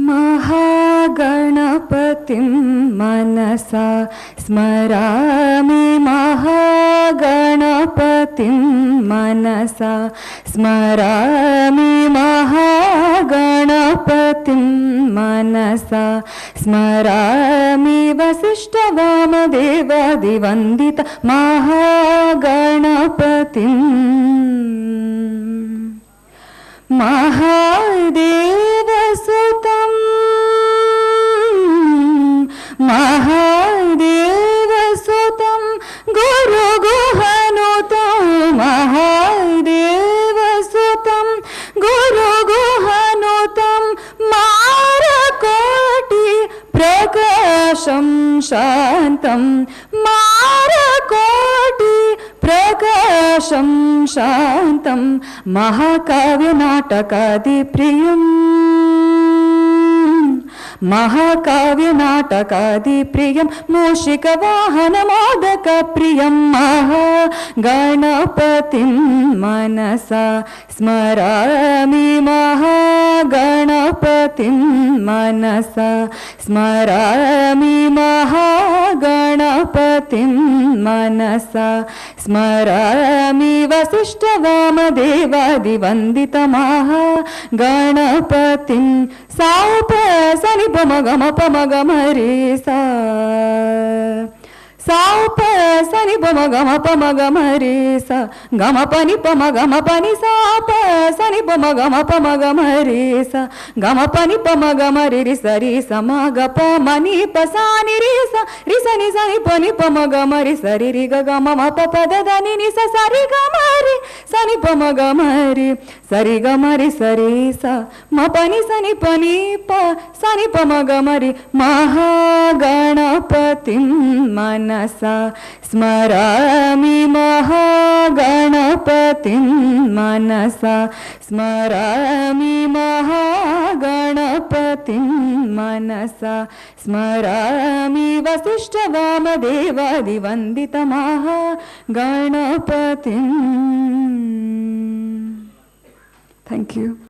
महागणपतिं मनसा स्मरामि महागणपतिं मनसा स्मरामि महागणपतिं मनसा स्मरामि वसिष्ठवामदेवादिवन्दित महागणपतिं महादेवसुतं महादेवसुतं गुरुगुहनुतं महादेवसुतं गुरुगुहनुतं मारकोटि प्रकाशं शान्तं मारकोटि प्रकाशं शान्तं महाकाव्यनाटकादिप्रियम् महाकाव्यनाटकादिप्रियं मूषिकवाहनमोदकप्रियं महागणपतिं मनसा स्मरामि महागणपतिं मनसा स्मरामि महागणपतिं मनसा स्मरामि वसिष्ठवामदेवादिवन्दित महागणपतिं सापसनि पमगमपमगमरे सा सापसनि पमगमपमगमरे सा गमपनि पमगमपनि सापसनि पमगमपमगमरे सा गमपनि पमगमरि रि सरि समगपमनि पसानि रि सा रि सनि सनि पनि पमगमरि सरि रि गमपपदनि नि सा सरि गमरि सनि पमगमरि सरि गमरि सरि सा मपनि सनि पनि प सनि पमगमरि महागणपतिं मनसा स्मरामि महागणपतिं मनसा स्मरामि महागणपतिं मनसा स्मरामि वसिष्ठवामदेवादिवन्दित महागणपतिं. Thank you.